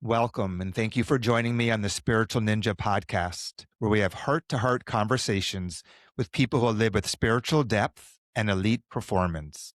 Welcome, and thank you for joining me on the Spiritual Ninja podcast, where we have heart to heart conversations with people who live with spiritual depth and elite performance.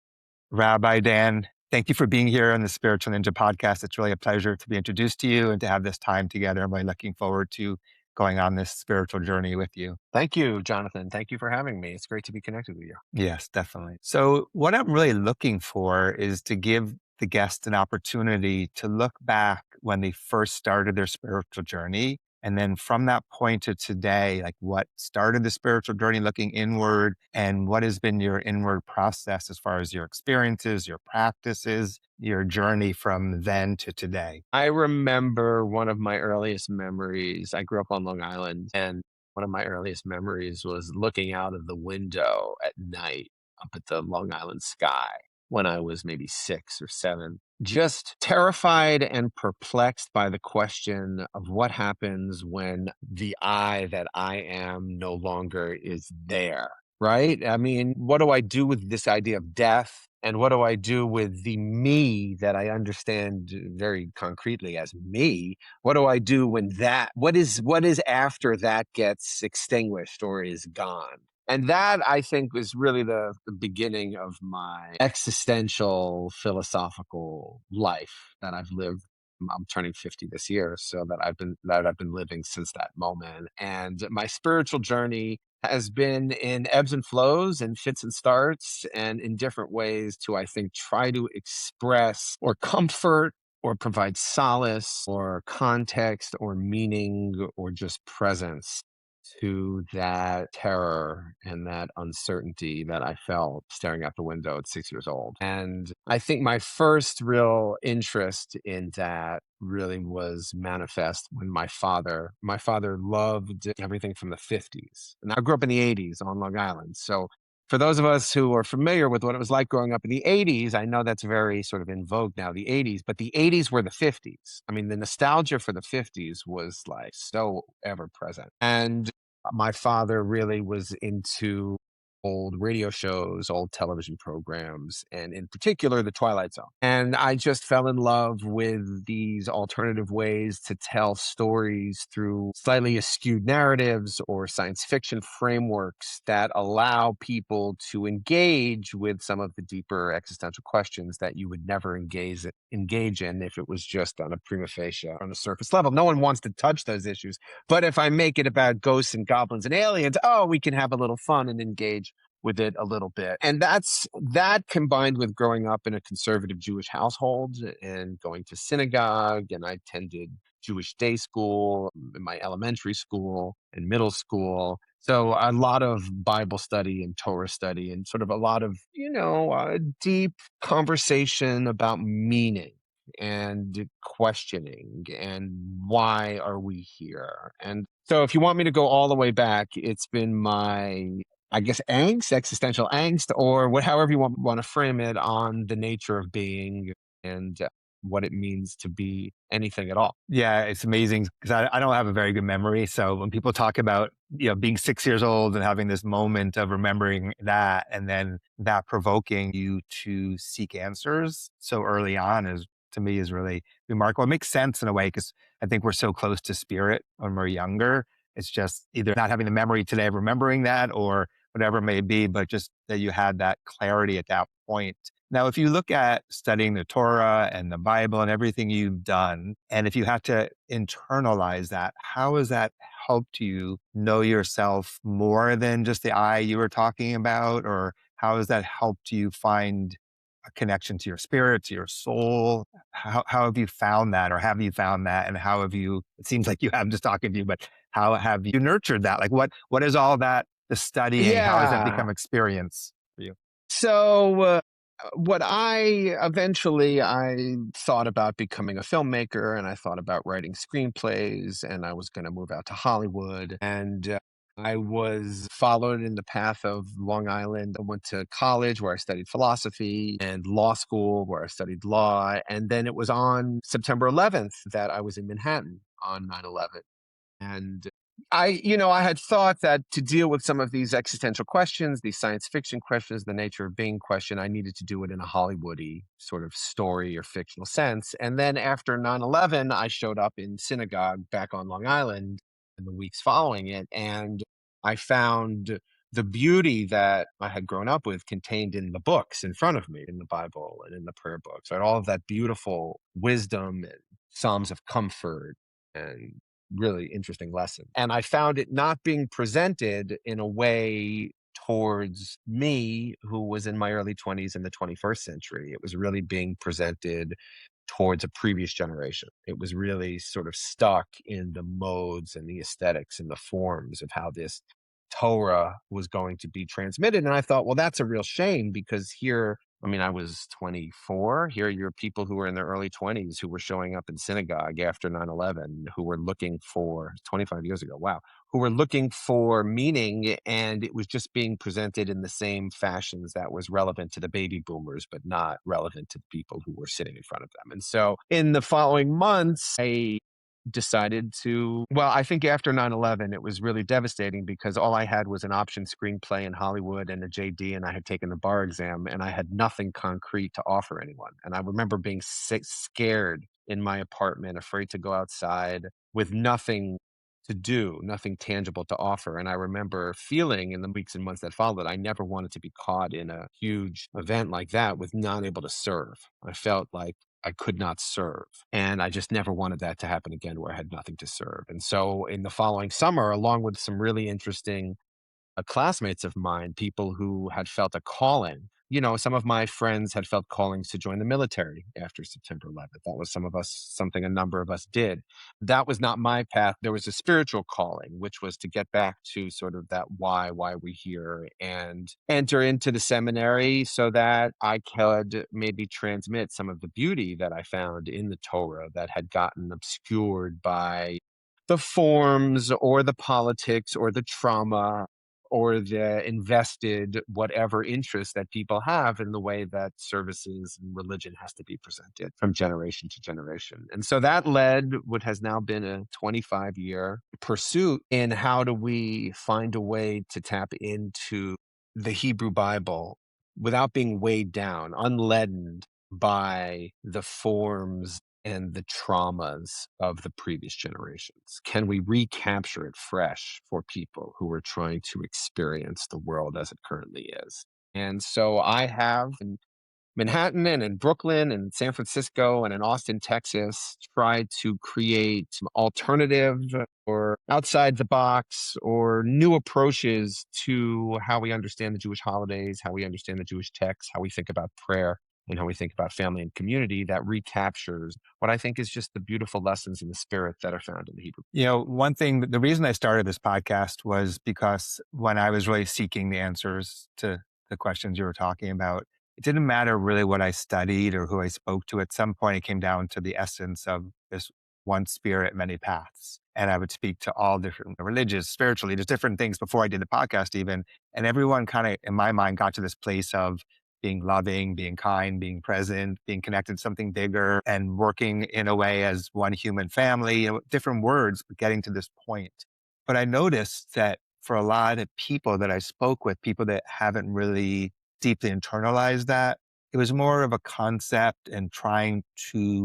Rabbi Dan, thank you for being here on the Spiritual Ninja podcast. It's really a pleasure to be introduced to you and to have this time together. I'm really looking forward to going on this spiritual journey with you. Thank you, Jonathan. Thank you for having me. It's great to be connected with you. Yes, definitely. So, what I'm really looking for is to give the guest an opportunity to look back when they first started their spiritual journey. And then from that point to today, like what started the spiritual journey looking inward, and what has been your inward process as far as your experiences, your practices, your journey from then to today. I remember one of my earliest memories. I grew up on Long Island, and one of my earliest memories was looking out of the window at night up at the Long Island sky when I was maybe 6 or 7, just terrified and perplexed by the question of what happens when the I that I am no longer is there. Right? I mean, what do I do with this idea of death? And what do I do with the me that I understand very concretely as me? What do I do when what is after that gets extinguished or is gone? And that, I think, was really the beginning of my existential philosophical life that I've lived. I'm turning 50 this year, so that I've been living since that moment. And my spiritual journey has been in ebbs and flows and fits and starts and in different ways to, I think, try to express or comfort or provide solace or context or meaning or just presence to that terror and that uncertainty that I felt staring out the window at 6 years old. And I think my first real interest in that really was manifest when my father loved everything from the 50s. And I grew up in the 80s on Long Island. So for those of us who are familiar with what it was like growing up in the 80s, I know that's very sort of in vogue now, the 80s, but the 80s were the 50s. I mean, the nostalgia for the 50s was like so ever present. And my father really was into old radio shows, old television programs, and in particular, The Twilight Zone. And I just fell in love with these alternative ways to tell stories through slightly askewed narratives or science fiction frameworks that allow people to engage with some of the deeper existential questions that you would never engage in if it was just on a prima facie, on a surface level. No one wants to touch those issues. But if I make it about ghosts and goblins and aliens, we can have a little fun and engage with it a little bit. And that combined with growing up in a conservative Jewish household and going to synagogue, and I attended Jewish day school in my elementary school and middle school. So a lot of Bible study and Torah study and sort of a lot of, deep conversation about meaning and questioning and why are we here? And so if you want me to go all the way back, it's been my, I guess, angst, existential angst, or however you want to frame it, on the nature of being and what it means to be anything at all. Yeah, it's amazing because I don't have a very good memory. So when people talk about, being 6 years old and having this moment of remembering that and then that provoking you to seek answers so early on is, to me, is really remarkable. It makes sense in a way because I think we're so close to spirit when we're younger. It's just either not having the memory today of remembering that or whatever it may be, but just that you had that clarity at that point. Now, if you look at studying the Torah and the Bible and everything you've done, and if you had to internalize that, how has that helped you know yourself more than just the I you were talking about? Or how has that helped you find a connection to your spirit, to your soul? How have you found that, or have you found that? And how have you, it seems like you have just talking to you, but how have you nurtured that? Like what is all that, the studying, how has that Yeah. become experience for you? So what I thought about becoming a filmmaker, and I thought about writing screenplays, and I was going to move out to Hollywood. And I was followed in the path of Long Island. I went to college where I studied philosophy and law school where I studied law. And then it was on September 11th that I was in Manhattan on 9/11. And I had thought that to deal with some of these existential questions, these science fiction questions, the nature of being question, I needed to do it in a Hollywoody sort of story or fictional sense. And then after 9/11, I showed up in synagogue back on Long Island in the weeks following it. And I found the beauty that I had grown up with contained in the books in front of me, in the Bible and in the prayer books, right? All of that beautiful wisdom and Psalms of comfort and really interesting lesson. And I found it not being presented in a way towards me, who was in my early 20s in the 21st century. It was really being presented towards a previous generation. It was really sort of stuck in the modes and the aesthetics and the forms of how this Torah was going to be transmitted. And I thought, well, that's a real shame because here, I mean, I was 24. Here, you're people who were in their early 20s who were showing up in synagogue after 9/11, who were looking for 25 years ago. Wow. Who were looking for meaning. And it was just being presented in the same fashions that was relevant to the baby boomers, but not relevant to the people who were sitting in front of them. And so in the following months, I decided to, well, I think after 9/11, it was really devastating because all I had was an option screenplay in Hollywood and a JD, and I had taken the bar exam, and I had nothing concrete to offer anyone. And I remember being scared in my apartment, afraid to go outside with nothing to do, nothing tangible to offer. And I remember feeling in the weeks and months that followed, I never wanted to be caught in a huge event like that with not able to serve. I felt like I could not serve. And I just never wanted that to happen again where I had nothing to serve. And so in the following summer, along with some really interesting classmates of mine, people who had felt a calling. Some of my friends had felt callings to join the military after September 11th. That was something a number of us did. That was not my path. There was a spiritual calling, which was to get back to sort of that why we're here and enter into the seminary so that I could maybe transmit some of the beauty that I found in the Torah that had gotten obscured by the forms or the politics or the trauma or the invested whatever interest that people have in the way that services and religion has to be presented from generation to generation. And so that led what has now been a 25-year pursuit in how do we find a way to tap into the Hebrew Bible without being weighed down, unleadened by the forms and the traumas of the previous generations? Can we recapture it fresh for people who are trying to experience the world as it currently is? And so I have in Manhattan and in Brooklyn and San Francisco and in Austin, Texas, tried to create some alternative or outside the box or new approaches to how we understand the Jewish holidays, how we understand the Jewish text, how we think about prayer, and how we think about family and community that recaptures what I think is just the beautiful lessons in the spirit that are found in the Hebrew. One thing, the reason I started this podcast was because when I was really seeking the answers to the questions you were talking about, it didn't matter really what I studied or who I spoke to. At some point, it came down to the essence of this one spirit, many paths. And I would speak to all different religious, spiritually, there's different things before I did the podcast even. And everyone kind of, in my mind, got to this place of being loving, being kind, being present, being connected to something bigger, and working in a way as one human family, different words, but getting to this point. But I noticed that for a lot of people that I spoke with, people that haven't really deeply internalized that, it was more of a concept and trying to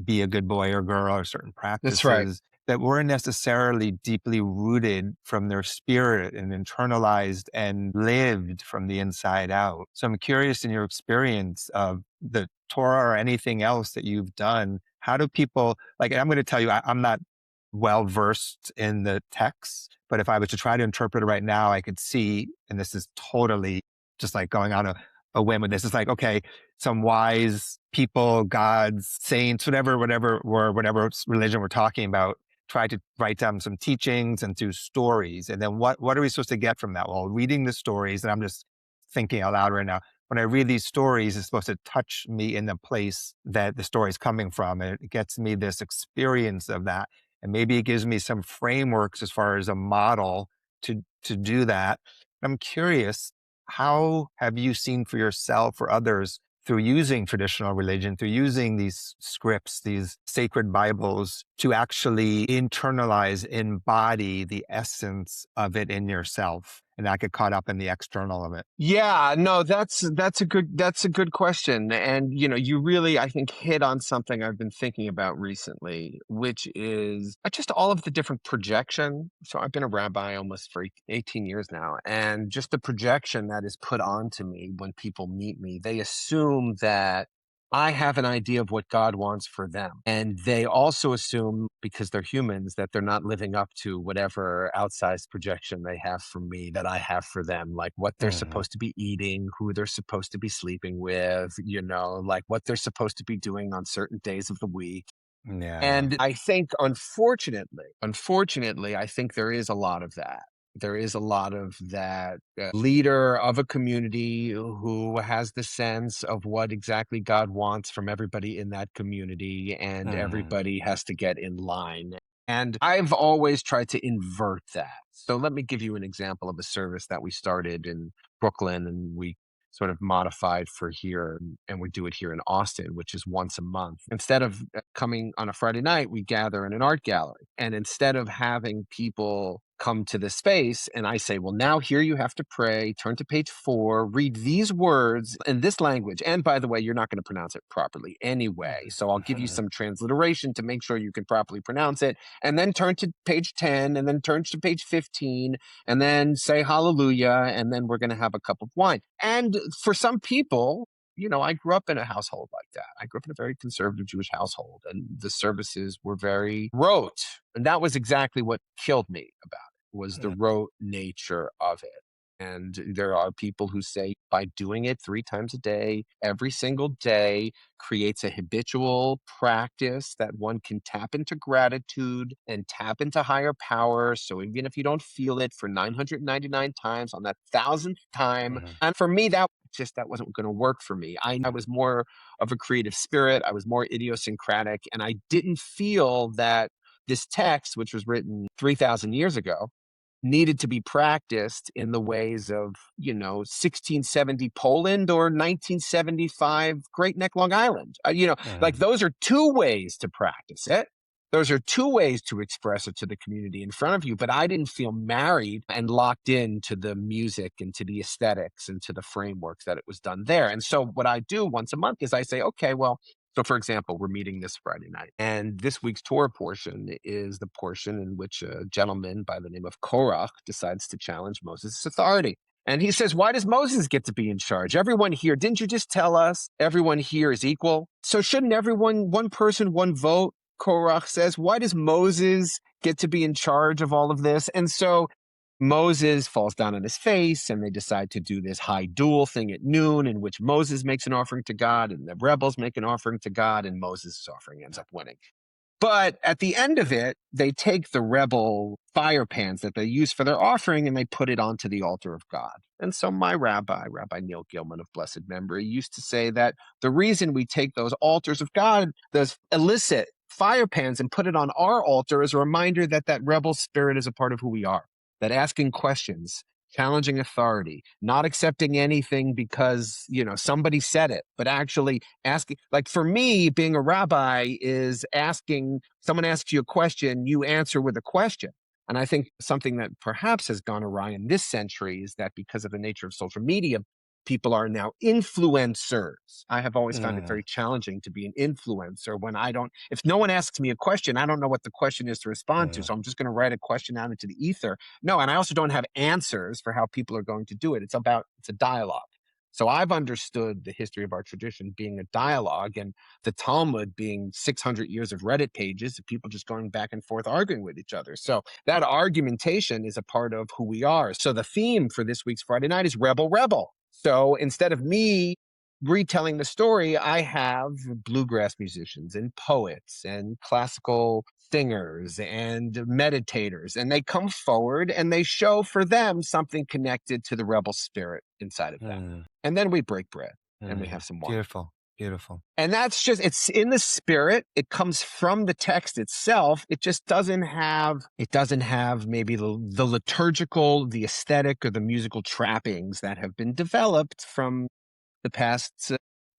be a good boy or girl or certain That's right. practices that weren't necessarily deeply rooted from their spirit and internalized and lived from the inside out. So I'm curious, in your experience of the Torah or anything else that you've done, how do people, like, I'm going to tell you, I'm not well versed in the text, but if I was to try to interpret it right now, I could see, and this is totally just like going on a whim with this. It's like, okay, some wise people, gods, saints, whatever religion we're talking about, try to write down some teachings and through stories. And then what are we supposed to get from that? Well, reading the stories, and I'm just thinking out loud right now. When I read these stories, it's supposed to touch me in the place that the story is coming from. And it gets me this experience of that. And maybe it gives me some frameworks as far as a model to do that. I'm curious, how have you seen for yourself or others through using traditional religion, through using these scripts, these sacred Bibles, to actually internalize, embody the essence of it in yourself and not get caught up in the external of it? Yeah, no, that's a good question. And you really, I think, hit on something I've been thinking about recently, which is just all of the different projection. So I've been a rabbi almost for 18 years now, and just the projection that is put onto me when people meet me. They assume that I have an idea of what God wants for them. And they also assume, because they're humans, that they're not living up to whatever outsized projection they have for me that I have for them, like what they're Mhm. supposed to be eating, who they're supposed to be sleeping with, like what they're supposed to be doing on certain days of the week. Yeah, yeah. And I think, unfortunately, I think there is a lot of that. There is a lot of that leader of a community who has the sense of what exactly God wants from everybody in that community, and Mhm. everybody has to get in line. And I've always tried to invert that. So let me give you an example of a service that we started in Brooklyn, and we sort of modified for here, and we do it here in Austin, which is once a month. Instead of coming on a Friday night, we gather in an art gallery. And instead of having people come to the space and I say, well, now here you have to pray, turn to page 4, read these words in this language. And by the way, you're not going to pronounce it properly anyway. So I'll give you some transliteration to make sure you can properly pronounce it. And then turn to page 10, and then turn to page 15, and then say hallelujah, and then we're going to have a cup of wine. And for some people, I grew up in a household like that. I grew up in a very conservative Jewish household, and the services were very rote. And that was exactly what killed me about it, was the rote nature of it. And there are people who say by doing it 3 times a day, every single day, creates a habitual practice that one can tap into gratitude and tap into higher power. So even if you don't feel it for 999 times, on that 1,000th time, Mhm. and for me, that wasn't going to work for me. I was more of a creative spirit. I was more idiosyncratic, and I didn't feel that this text, which was written 3,000 years ago, needed to be practiced in the ways of, 1670 Poland or 1975 Great Neck, Long Island. Like Mhm. those are 2 ways to practice it. Those are 2 ways to express it to the community in front of you. But I didn't feel married and locked into the music and to the aesthetics and to the frameworks that it was done there. And so what I do once a month is I say, okay, well, so, for example, we're meeting this Friday night, and this week's Torah portion is the portion in which a gentleman by the name of Korach decides to challenge Moses' authority. And he says, why does Moses get to be in charge? Everyone here, didn't you just tell us everyone here is equal? So shouldn't everyone, one person, one vote? Korach says, why does Moses get to be in charge of all of this? And so Moses falls down on his face, and they decide to do this high duel thing at noon, in which Moses makes an offering to God and the rebels make an offering to God, and Moses' offering ends up winning. But at the end of it, they take the rebel fire pans that they use for their offering and they put it onto the altar of God. And so my Rabbi Neil Gilman of blessed memory, used to say that the reason we take those altars of God, those illicit fire pans, and put it on our altar is a reminder that that rebel spirit is a part of who we are, that asking questions, challenging authority, not accepting anything because, somebody said it, but actually asking, like for me, being a rabbi is asking, someone asks you a question, you answer with a question. And I think something that perhaps has gone awry in this century is that because of the nature of social media, people are now influencers. I have always found it Mhm. very challenging to be an influencer when if no one asks me a question, I don't know what the question is to respond to. Mhm. So I'm just going to write a question out into the ether. No, and I also don't have answers for how people are going to do it. It's a dialogue. So I've understood the history of our tradition being a dialogue, and the Talmud being 600 years of Reddit pages of people just going back and forth arguing with each other. So that argumentation is a part of who we are. So the theme for this week's Friday night is Rebel Rebel. So instead of me retelling the story, I have bluegrass musicians and poets and classical singers and meditators, and they come forward and they show for them something connected to the rebel spirit inside of them. Mhm. And then we break bread and we have Mhm. some wine. Beautiful. Beautiful. And it's in the spirit. It comes from the text itself. It just doesn't have maybe the liturgical, the aesthetic, or the musical trappings that have been developed from the past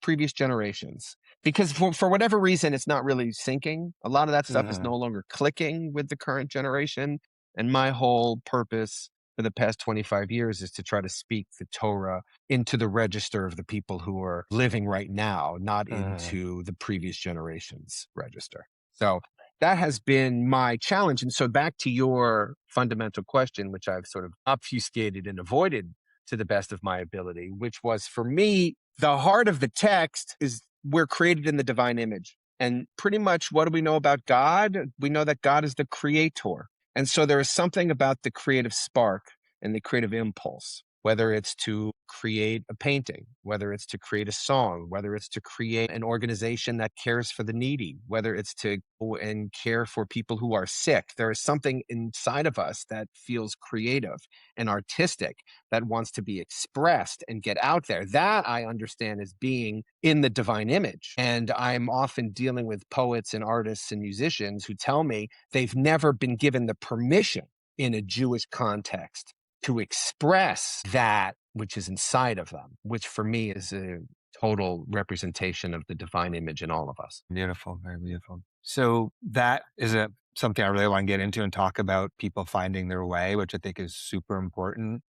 previous generations. Because for whatever reason, it's not really syncing. A lot of that stuff is no longer clicking with the current generation. And my whole purpose for the past 25 years is to try to speak the Torah into the register of the people who are living right now, not into the previous generation's register. So that has been my challenge. And so back to your fundamental question, which I've sort of obfuscated and avoided to the best of my ability, which was, for me, the heart of the text is we're created in the divine image. And pretty much, what do we know about God? We know that God is the creator. And so there is something about the creative spark and the creative impulse, whether it's to create a painting, whether it's to create a song, whether it's to create an organization that cares for the needy, whether it's to go and care for people who are sick. There is something inside of us that feels creative and artistic, that wants to be expressed and get out there. That I understand as being in the divine image. And I'm often dealing with poets and artists and musicians who tell me they've never been given the permission in a Jewish context to express that which is inside of them, which for me is a total representation of the divine image in all of us. Beautiful, very beautiful. So that is something I really want to get into and talk about, people finding their way, which I think is super important.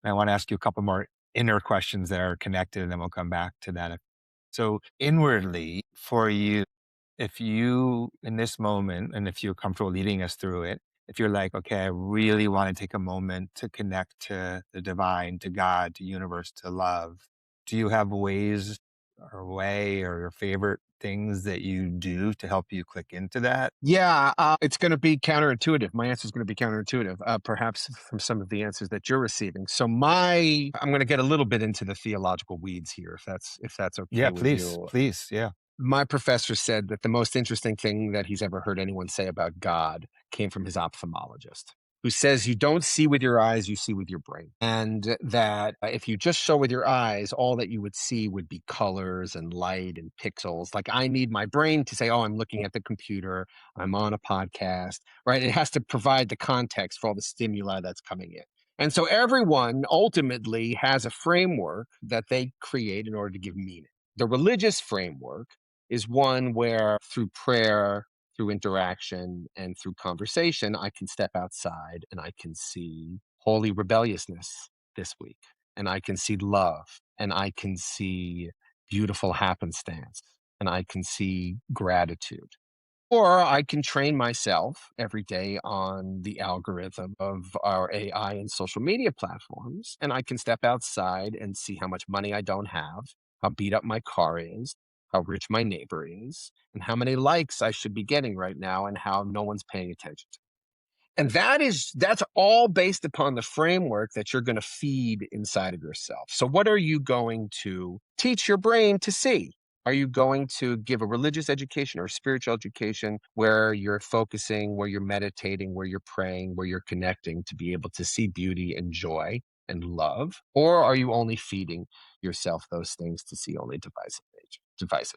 I want to ask you a couple more inner questions that are connected, and then we'll come back to that. So inwardly, for you, if you, in this moment, and if you're comfortable leading us through it, if you're like, okay, I really want to take a moment to connect to the divine, to God, to universe, to love, do you have ways or your favorite things that you do to help you click into that? Yeah, it's going to be counterintuitive. My answer is going to be counterintuitive, perhaps from some of the answers that you're receiving. So I'm going to get a little bit into the theological weeds here, if that's Yeah, okay with please, you. please. Yeah. My professor said that the most interesting thing that he's ever heard anyone say about God came from his ophthalmologist, who says you don't see with your eyes, you see with your brain. And that if you just show with your eyes, all that you would see would be colors and light and pixels. Like, I need my brain to say, oh, I'm looking at the computer, I'm on a podcast, right? It has to provide the context for all the stimuli that's coming in. And so everyone ultimately has a framework that they create in order to give meaning. The religious framework is one where, through prayer, through interaction, and through conversation, I can step outside and I can see holy rebelliousness this week. And I can see love, and I can see beautiful happenstance, and I can see gratitude. Or I can train myself every day on the algorithm of our AI and social media platforms, and I can step outside and see how much money I don't have, how beat up my car is, how rich my neighbor is, and how many likes I should be getting right now, and how no one's paying attention to. And that's all based upon the framework that you're going to feed inside of yourself. So what are you going to teach your brain to see? Are you going to give a religious education or a spiritual education where you're focusing, where you're meditating, where you're praying, where you're connecting to be able to see beauty and joy and love? Or are you only feeding yourself those things to see only divisive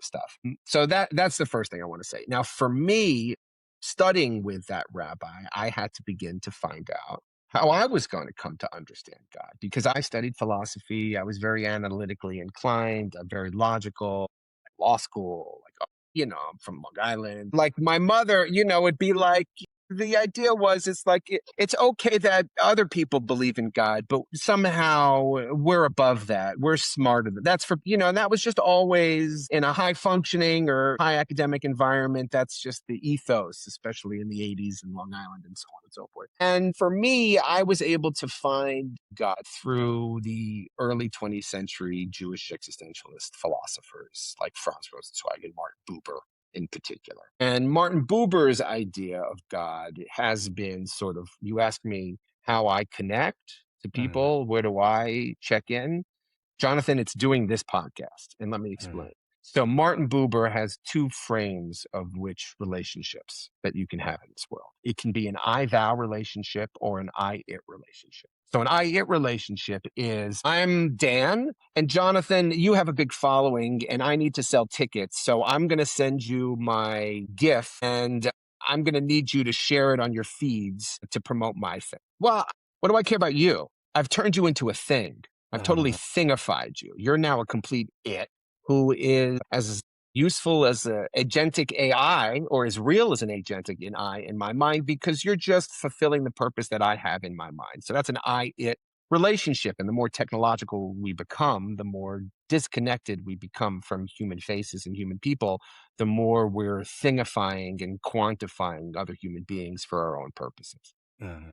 stuff? So that's the first thing I want to say. Now, for me, studying with that rabbi, I had to begin to find out how I was going to come to understand God, because I studied philosophy. I was very analytically inclined, very logical, law school, I'm from Long Island. Like, my mother, it'd be like, the idea was, it's like, it's okay that other people believe in God, but somehow we're above that. We're smarter than that's for, and that was just always in a high functioning or high academic environment. That's just the ethos, especially in the 80s in Long Island and so on and so forth. And for me, I was able to find God through the early 20th century Jewish existentialist philosophers like Franz Rosenzweig and Martin Buber in particular. And Martin Buber's idea of God has been sort of, you ask me how I connect to people, where do I check in? Jonathan, it's doing this podcast. And let me explain. So Martin Buber has two frames of which relationships that you can have in this world. It can be an I-thou relationship or an I-it relationship. So an I-it relationship is, I'm Dan, and Jonathan, you have a big following and I need to sell tickets. So I'm going to send you my gift and I'm going to need you to share it on your feeds to promote my thing. Well, what do I care about you? I've turned you into a thing. I've totally thingified you. You're now a complete it. who is as useful as a agentic AI or as real as an agentic AI in my mind, because you're just fulfilling the purpose that I have in my mind. So that's an I-it relationship. And the more technological we become, the more disconnected we become from human faces and human people, the more we're thingifying and quantifying other human beings for our own purposes.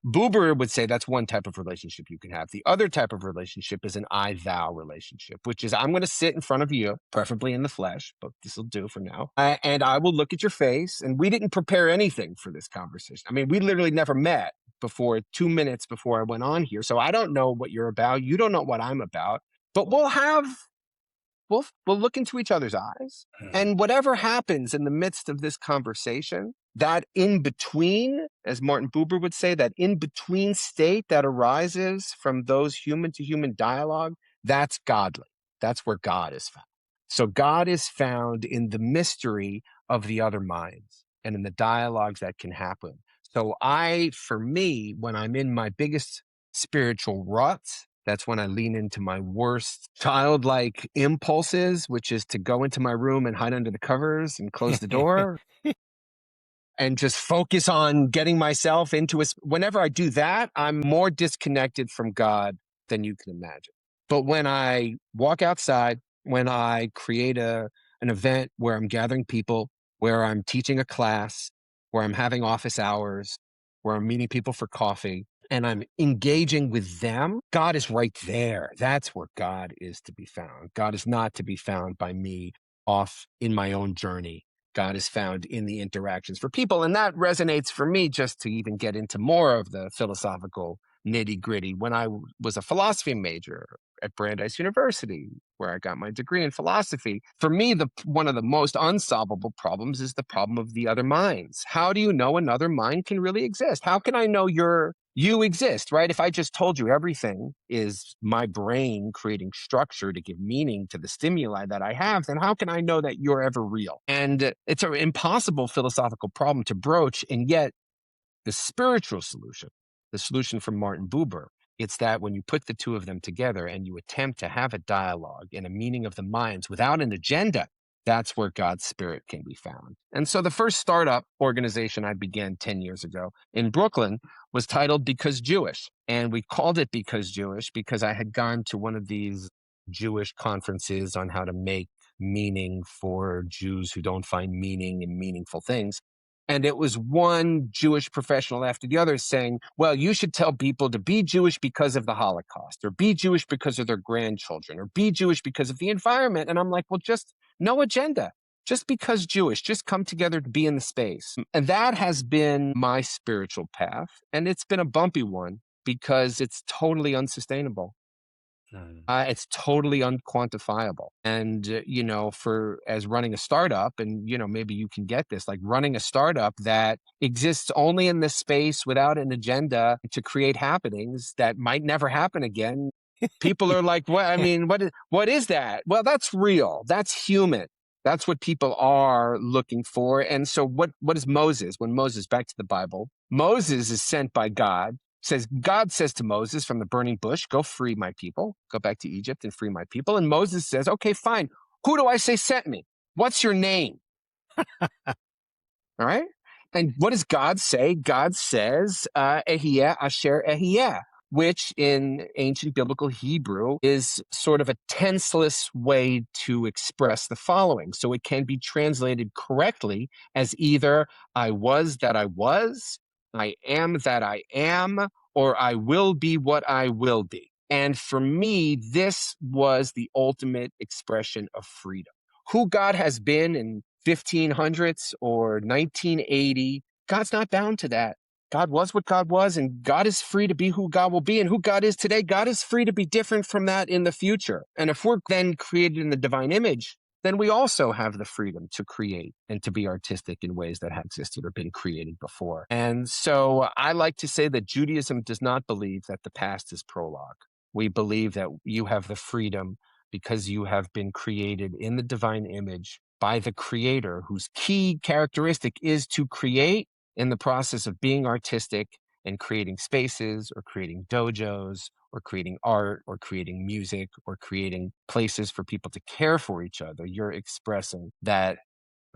Buber would say that's one type of relationship you can have. The other type of relationship is an I-thou relationship, which is I'm going to sit in front of you, preferably in the flesh, but this will do for now. And I will look at your face. And we didn't prepare anything for this conversation. I mean, we literally never met before 2 minutes before I went on here. So I don't know what you're about. You don't know what I'm about. But we'll look into each other's eyes. And whatever happens in the midst of this conversation, that in between, as Martin Buber would say, that in between state that arises from those human to human dialogue, that's godly. That's where God is found. So God is found in the mystery of the other minds and in the dialogues that can happen. So for me, when I'm in my biggest spiritual ruts, that's when I lean into my worst childlike impulses, which is to go into my room and hide under the covers and close the door and just focus on getting myself into whenever I do that, I'm more disconnected from God than you can imagine. But when I walk outside, when I create an event where I'm gathering people, where I'm teaching a class, where I'm having office hours, where I'm meeting people for coffee, and I'm engaging with them, God is right there. That's where God is to be found. God is not to be found by me off in my own journey. God is found in the interactions for people. And that resonates for me, just to even get into more of the philosophical nitty gritty. When I was a philosophy major at Brandeis University, where I got my degree in philosophy, for me, one of the most unsolvable problems is the problem of the other minds. How do you know another mind can really exist? How can I know you exist, right? If I just told you everything is my brain creating structure to give meaning to the stimuli that I have, then how can I know that you're ever real? And it's an impossible philosophical problem to broach. And yet the spiritual solution, the solution from Martin Buber, it's that when you put the two of them together and you attempt to have a dialogue and a meaning of the minds without an agenda, that's where God's spirit can be found. And so the first startup organization I began 10 years ago in Brooklyn was titled Because Jewish. And we called it Because Jewish because I had gone to one of these Jewish conferences on how to make meaning for Jews who don't find meaning in meaningful things. And it was one Jewish professional after the other saying, well, you should tell people to be Jewish because of the Holocaust, or be Jewish because of their grandchildren, or be Jewish because of the environment. And I'm like, well, just no agenda. Just because Jewish, just come together to be in the space. And that has been my spiritual path. And it's been a bumpy one because it's totally unsustainable. It's totally unquantifiable. And, as running a startup, and, maybe you can get this, like running a startup that exists only in this space without an agenda to create happenings that might never happen again. People are like, well, I mean, what is that? Well, that's real. That's human. That's what people are looking for. And so what is Moses? When Moses, back to the Bible, Moses is sent by God. God says to Moses from the burning bush, go free my people, go back to Egypt and free my people. And Moses says, okay, fine. Who do I say sent me? What's your name? All right. And what does God say? God says, Ehyeh Asher Ehyeh, which in ancient biblical Hebrew is sort of a tenseless way to express the following. So it can be translated correctly as either I was that I was, I am that I am, or I will be what I will be. And for me, this was the ultimate expression of freedom. Who God has been in 1500s or 1980, God's not bound to that. God was what God was, and God is free to be who God will be. And who God is today, God is free to be different from that in the future. And if we're then created in the divine image, then we also have the freedom to create and to be artistic in ways that have existed or been created before. And so I like to say that Judaism does not believe that the past is prologue. We believe that you have the freedom because you have been created in the divine image by the creator, whose key characteristic is to create in the process of being artistic and creating spaces or creating dojos or creating art or creating music or creating places for people to care for each other, you're expressing that,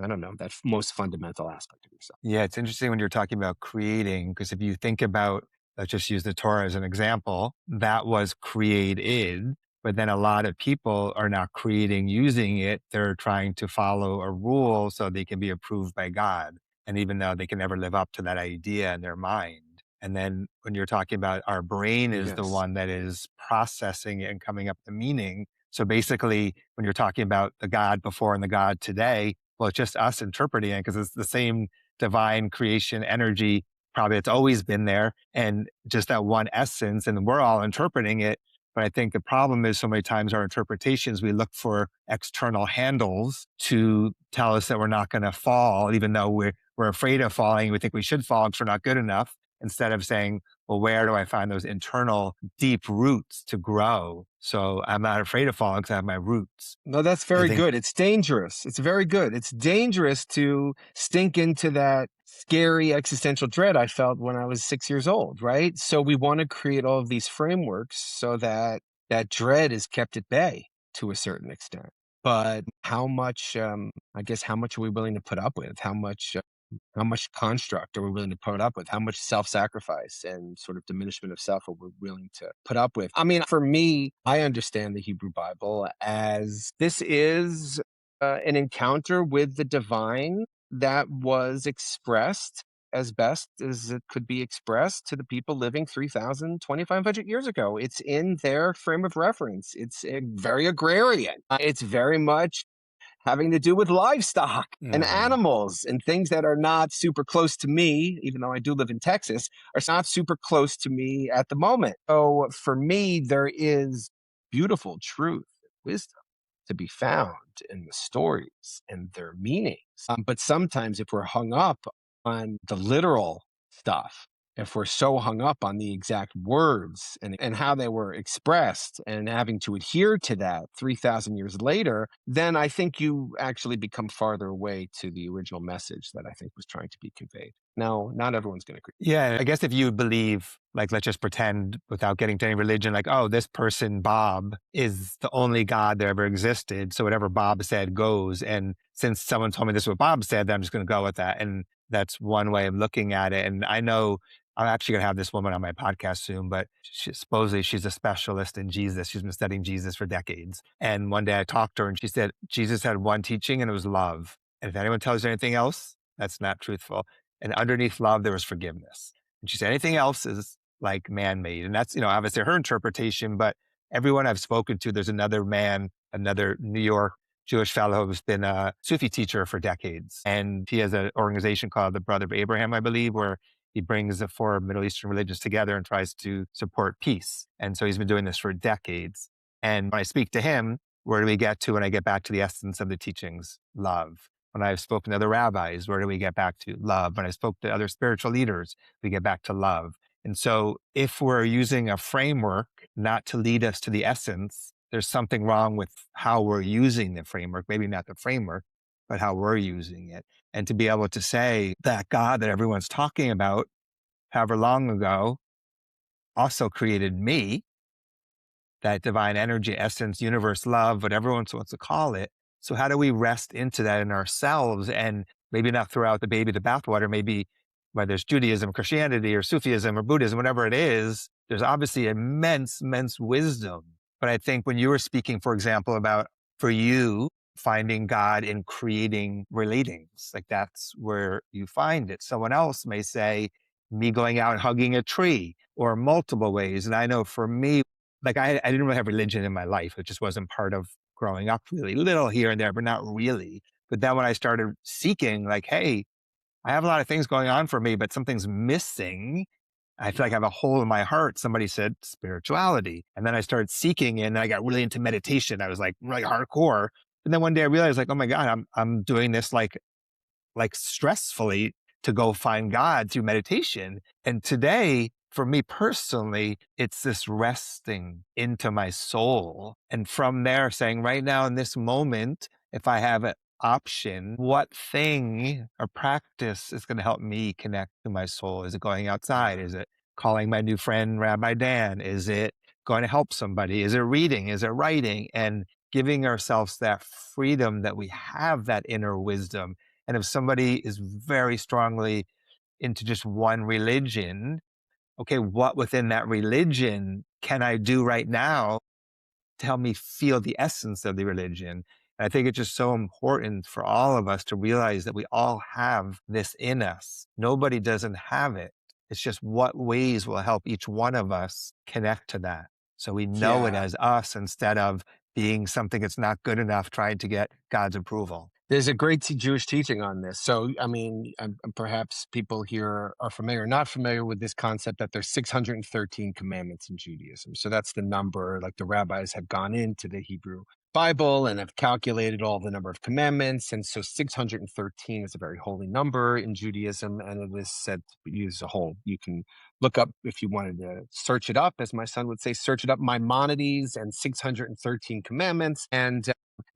I don't know, that most fundamental aspect of yourself. Yeah, it's interesting when you're talking about creating, because if you think about, let's just use the Torah as an example, that was created, but then a lot of people are not creating using it. They're trying to follow a rule so they can be approved by God. And even though they can never live up to that idea in their mind. And then when you're talking about our brain is the Yes. one that is processing it and coming up with the meaning. So basically, when you're talking about the God before and the God today, well, it's just us interpreting it because it's the same divine creation energy. Probably it's always been there and just that one essence, and we're all interpreting it. But I think the problem is so many times our interpretations, we look for external handles to tell us that we're not going to fall, even though we're afraid of falling. We think we should fall because we're not good enough, instead of saying, well, where do I find those internal deep roots to grow? So I'm not afraid of falling because I have my roots. No, that's I very think good. It's dangerous. It's very good. It's dangerous to stink into that scary existential dread I felt when I was 6 years old, right? So we want to create all of these frameworks so that that dread is kept at bay to a certain extent. But how much, I guess, how much are we willing to put up with? How much construct are we willing to put up with? How much self-sacrifice and sort of diminishment of self are we willing to put up with? I mean, for me, I understand the Hebrew Bible as this is an encounter with the divine that was expressed as best as it could be expressed to the people living 3,000, 2,500 years ago. It's in their frame of reference. It's very agrarian. It's very much having to do with livestock and Mhm. animals and things that are not super close to me, even though I do live in Texas, are not super close to me at the moment. So for me, there is beautiful truth and wisdom to be found in the stories and their meanings. But sometimes if we're hung up on the literal stuff, if we're so hung up on the exact words and how they were expressed and having to adhere to that 3,000 years later, then I think you actually become farther away to the original message that I think was trying to be conveyed. Now, not everyone's going to agree. Yeah, I guess if you believe, like, let's just pretend without getting to any religion, like, oh, this person, Bob, is the only God that ever existed. So whatever Bob said goes. And since someone told me this is what Bob said, then I'm just going to go with that. And that's one way of looking at it. And I know I'm actually going to have this woman on my podcast soon, but supposedly she's a specialist in Jesus. She's been studying Jesus for decades. And one day I talked to her and she said, Jesus had one teaching and it was love. And if anyone tells you anything else, that's not truthful. And underneath love, there was forgiveness. And she said, anything else is like man-made. And that's, obviously her interpretation, but everyone I've spoken to, there's another man, another New York Jewish fellow who's been a Sufi teacher for decades. And he has an organization called the Brother of Abraham, I believe, where he brings the four Middle Eastern religions together and tries to support peace. And so he's been doing this for decades. And when I speak to him, where do we get to when I get back to the essence of the teachings? Love. When I've spoken to other rabbis, where do we get back to? Love. When I spoke to other spiritual leaders, we get back to love. And so if we're using a framework not to lead us to the essence, there's something wrong with how we're using the framework, maybe not the framework, but how we're using it. And to be able to say that God that everyone's talking about, however long ago, also created me, that divine energy, essence, universe, love, whatever one wants to call it. So how do we rest into that in ourselves and maybe not throw out the baby to bathwater, maybe whether it's Judaism, Christianity, or Sufism, or Buddhism, whatever it is, there's obviously immense, immense wisdom. But I think when you were speaking, for example, about for you finding God in creating relatings, like that's where you find it. Someone else may say, me going out and hugging a tree, or multiple ways. And I know for me, like I didn't really have religion in my life. It just wasn't part of growing up, really little here and there, but not really. But then when I started seeking, like, hey, I have a lot of things going on for me, but something's missing. I feel like I have a hole in my heart. Somebody said spirituality. And then I started seeking and I got really into meditation. I was like really hardcore. And then one day I realized like, oh my God, I'm doing this like stressfully to go find God through meditation. And today, for me personally, it's this resting into my soul. And from there saying right now in this moment, if I have an option, what thing or practice is going to help me connect to my soul? Is it going outside? Is it calling my new friend Rabbi Dan? Is it going to help somebody? Is it reading? Is it writing? And giving ourselves that freedom that we have that inner wisdom. And if somebody is very strongly into just one religion, okay, what within that religion can I do right now to help me feel the essence of the religion? And I think it's just so important for all of us to realize that we all have this in us. Nobody doesn't have it. It's just what ways will help each one of us connect to that. So we know it Yeah. as us instead of being something that's not good enough, trying to get God's approval. There's a great Jewish teaching on this. So, I mean, perhaps people here are familiar, not familiar with this concept that there's 613 commandments in Judaism. So that's the number, like the rabbis have gone into the Hebrew Bible and have calculated all the number of commandments. And so 613 is a very holy number in Judaism, and it is said to be used as a whole. You can look up, if you wanted to search it up, as my son would say, search it up, Maimonides and 613 commandments. And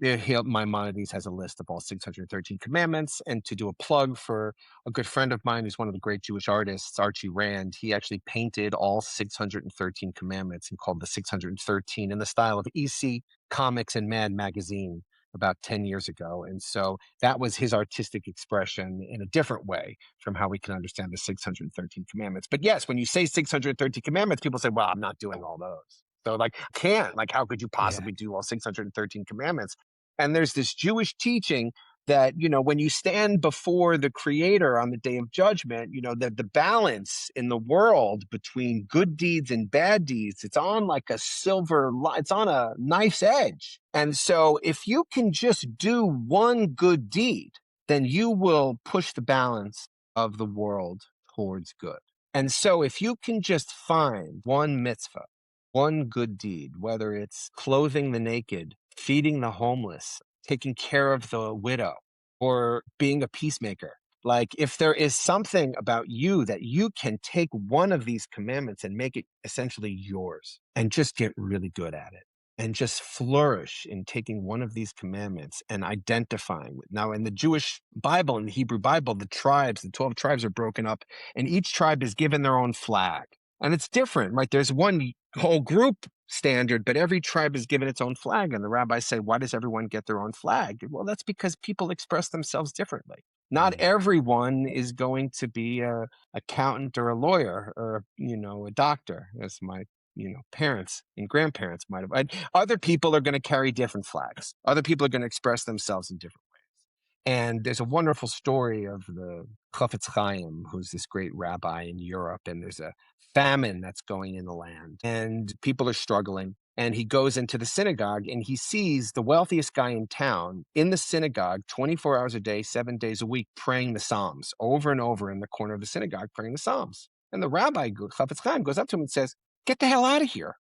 Maimonides has a list of all 613 commandments. And to do a plug for a good friend of mine who's one of the great Jewish artists, Archie Rand, he actually painted all 613 commandments and called the 613 in the style of EC Comics and Mad Magazine about 10 years ago. And so that was his artistic expression in a different way from how we can understand the 613 commandments. But yes, when you say 613 commandments, people say, well, I'm not doing all those. So like, can't, like, how could you Yeah. possibly do all 613 commandments? And there's this Jewish teaching that, when you stand before the creator on the day of judgment, that the balance in the world between good deeds and bad deeds, it's on like a it's on a knife's edge. And so if you can just do one good deed, then you will push the balance of the world towards good. And so if you can just find one mitzvah, one good deed, whether it's clothing the naked, feeding the homeless, taking care of the widow, or being a peacemaker. Like, if there is something about you that you can take one of these commandments and make it essentially yours and just get really good at it and just flourish in taking one of these commandments and identifying with. Now, in the Jewish Bible, in the Hebrew Bible, the 12 tribes are broken up, and each tribe is given their own flag. And it's different, right? There's one whole group standard, but every tribe is given its own flag. And the rabbis say, why does everyone get their own flag? Well, that's because people express themselves differently. Not everyone is going to be a accountant or a lawyer or, a doctor, as my parents and grandparents might have. And other people are going to carry different flags. Other people are going to express themselves in different ways. And there's a wonderful story of the Chafetz Chaim, who's this great rabbi in Europe, and there's a famine that's going in the land, and people are struggling. And he goes into the synagogue, and he sees the wealthiest guy in town in the synagogue 24 hours a day, 7 days a week, praying the Psalms over and over in the corner of the synagogue, praying the Psalms. And the rabbi, Chafetz Chaim, goes up to him and says, get the hell out of here.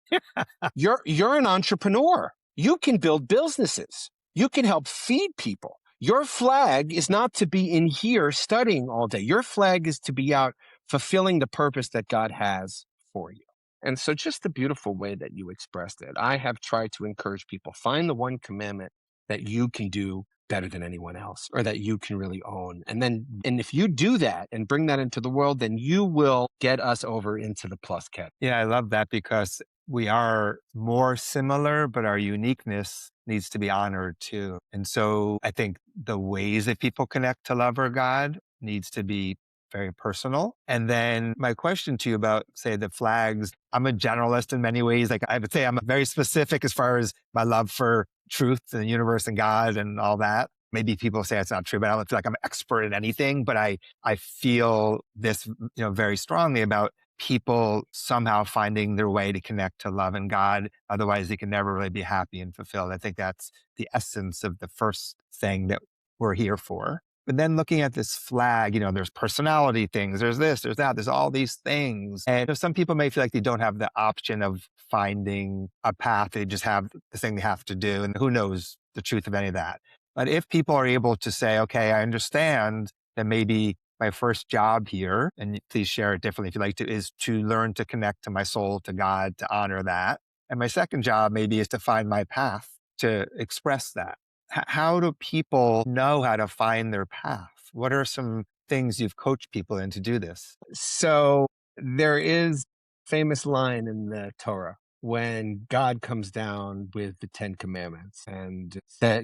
You're an entrepreneur. You can build businesses. You can help feed people. Your flag is not to be in here studying all day. Your flag is to be out fulfilling the purpose that God has for you. And so just the beautiful way that you expressed it, I have tried to encourage people, find the one commandment that you can do better than anyone else, or that you can really own. And if you do that and bring that into the world, then you will get us over into the plus cat. Yeah, I love that because we are more similar, but our uniqueness needs to be honored too. And so I think the ways that people connect to love or God needs to be very personal. And then my question to you about, say, the flags, I'm a generalist in many ways. Like I would say I'm very specific as far as my love for truth and the universe and God and all that. Maybe people say it's not true, but I don't feel like I'm an expert in anything. But I feel this, very strongly about people somehow finding their way to connect to love and God. Otherwise, they can never really be happy and fulfilled. I think that's the essence of the first thing that we're here for. But then looking at this flag, there's personality things, there's this, there's that, there's all these things. And some people may feel like they don't have the option of finding a path. They just have the thing they have to do. And who knows the truth of any of that. But if people are able to say, okay, I understand that maybe my first job here, and please share it differently if you like to, is to learn to connect to my soul, to God, to honor that. And my second job maybe is to find my path to express that. How do people know how to find their path? What are some things you've coached people in to do this? So there is famous line in the Torah when God comes down with the 10 Commandments. And that,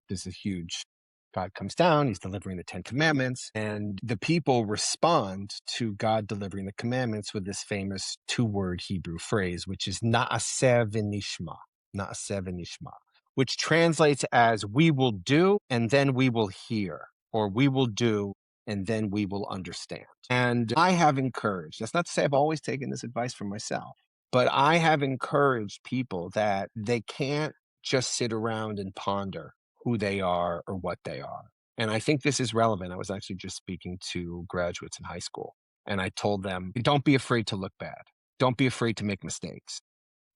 this is huge. God comes down, he's delivering the 10 Commandments, and the people respond to God delivering the commandments with this famous 2-word Hebrew phrase, which is na'aseh v'nishma, na'aseh v'nishma, which translates as we will do and then we will hear, or we will do and then we will understand. And I have encouraged, that's not to say I've always taken this advice from myself, but I have encouraged people that they can't just sit around and ponder who they are or what they are. And I think this is relevant. I was actually just speaking to graduates in high school, and I told them, don't be afraid to look bad. Don't be afraid to make mistakes.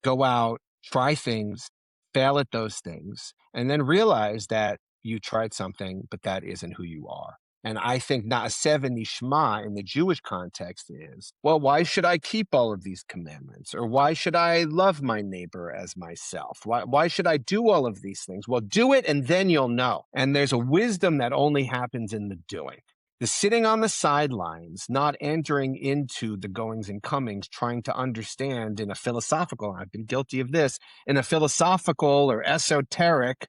Go out, try things, fail at those things, and then realize that you tried something, but that isn't who you are. And I think na'aseh v'nishma in the Jewish context is, well, why should I keep all of these commandments? Or why should I love my neighbor as myself? Why should I do all of these things? Well, do it and then you'll know. And there's a wisdom that only happens in the doing. The sitting on the sidelines, not entering into the goings and comings, trying to understand in a philosophical, I've been guilty of this, in a philosophical or esoteric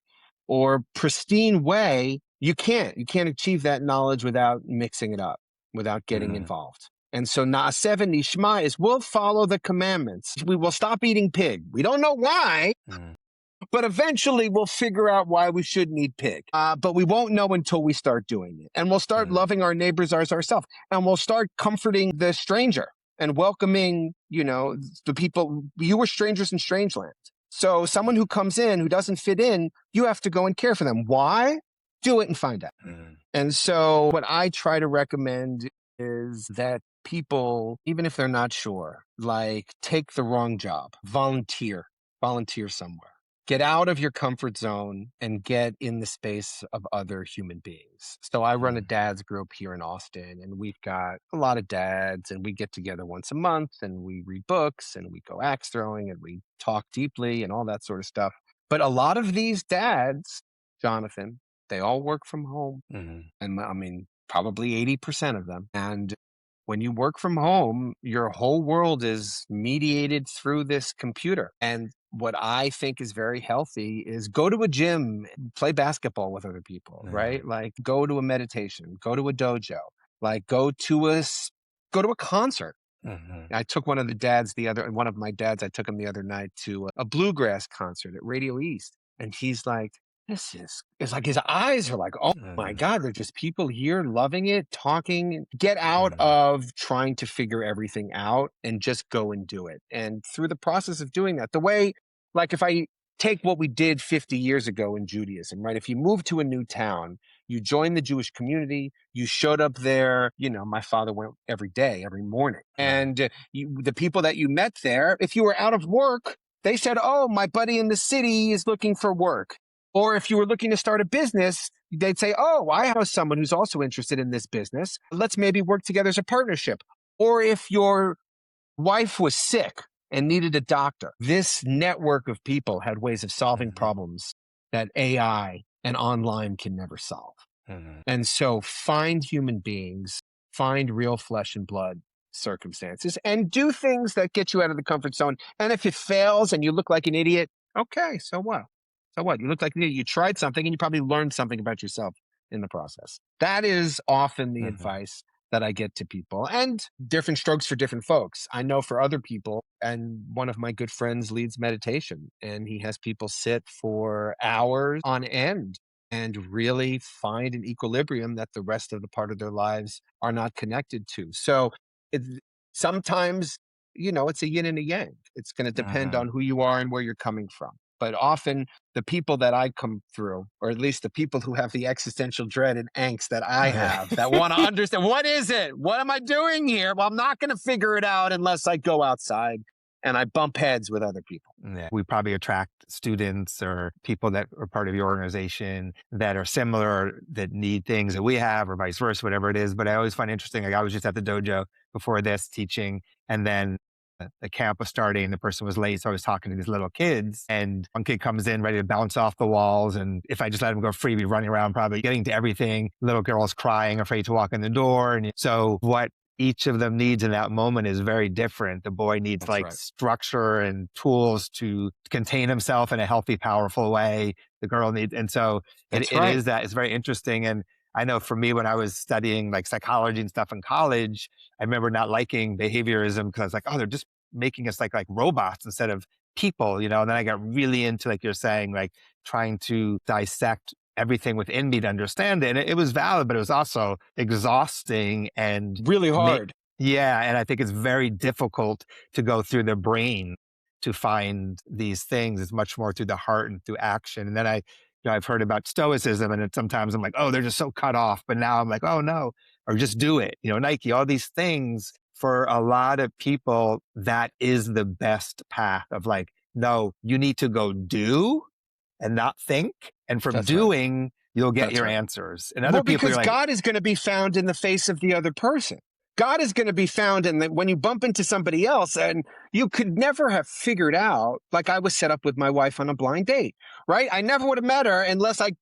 or pristine way, you can't achieve that knowledge without mixing it up, without getting involved. And so na'aseh v'nishma is we'll follow the commandments. We will stop eating pig. We don't know why, but eventually we'll figure out why we shouldn't eat pig. But we won't know until we start doing it. And we'll start loving our neighbors as ourselves. And we'll start comforting the stranger and welcoming, the people. You were strangers in strange land. So someone who comes in, who doesn't fit in, you have to go and care for them. Why? Do it and find out. And so what I try to recommend is that people, even if they're not sure, take the wrong job, volunteer somewhere. Get out of your comfort zone and get in the space of other human beings. So I run a dad's group here in Austin, and we've got a lot of dads, and we get together once a month and we read books and we go axe throwing and we talk deeply and all that sort of stuff. But a lot of these dads, Jonathan, they all work from home. And I mean, probably 80% of them. And when you work from home, your whole world is mediated through this computer. And what I think is very healthy is go to a gym, play basketball with other people, right? Like go to a meditation, go to a dojo, go to a concert. I took one of my dads, I took him the other night to a bluegrass concert at Radio East. And he's like, it's like his eyes are like, oh my God, they're just people here loving it, talking. Get out of trying to figure everything out and just go and do it. And through the process of doing that, the way, if I take what we did 50 years ago in Judaism, right? If you move to a new town, you join the Jewish community, you showed up there, my father went every day, every morning. And the people that you met there, if you were out of work, they said, oh, my buddy in the city is looking for work. Or if you were looking to start a business, they'd say, oh, I have someone who's also interested in this business. Let's maybe work together as a partnership. Or if your wife was sick and needed a doctor, this network of people had ways of solving problems that AI and online can never solve. And so find human beings, find real flesh and blood circumstances, and do things that get you out of the comfort zone. And if it fails and you look like an idiot, okay, so what? So what? You look like you tried something and you probably learned something about yourself in the process. That is often the advice that I get to people, and different strokes for different folks. I know for other people, and one of my good friends leads meditation, and he has people sit for hours on end and really find an equilibrium that the rest of the part of their lives are not connected to. So sometimes, it's a yin and a yang. It's going to depend on who you are and where you're coming from. But often the people that I come through, or at least the people who have the existential dread and angst that I have, that want to understand, what is it? What am I doing here? Well, I'm not going to figure it out unless I go outside and I bump heads with other people. Yeah. We probably attract students or people that are part of your organization that are similar, that need things that we have, or vice versa, whatever it is. But I always find interesting, I was just at the dojo before this teaching, and then the camp was starting, the person was late. So I was talking to these little kids, and one kid comes in ready to bounce off the walls. And if I just let him go free, he'd be running around, probably getting to everything. Little girl's crying, afraid to walk in the door. And so what each of them needs in that moment is very different. The boy needs That's like right. structure and tools to contain himself in a healthy, powerful way. The girl needs, and so That's it right. is that it's very interesting. And I know for me, when I was studying like psychology and stuff in college, I remember not liking behaviorism because I was like, oh, they're just making us like robots instead of people, you know. And then I got really into, like you're saying, like trying to dissect everything within me to understand it. And it was valid, but it was also exhausting and Really ma- hard. yeah. And I think it's very difficult to go through the brain to find these things. It's much more through the heart and through action. And then I've heard about stoicism, and sometimes I'm like, oh, they're just so cut off. But now I'm like, oh no, or just do it. You know, Nike, all these things for a lot of people, that is the best path of like, no, you need to go do and not think. And from That's right. doing, you'll get That's your right. answers. And other Well, people, because you're like, God is going to be found in the face of the other person. God is going to be found in that when you bump into somebody else, and you could never have figured out, like I was set up with my wife on a blind date, right? I never would have met her unless I,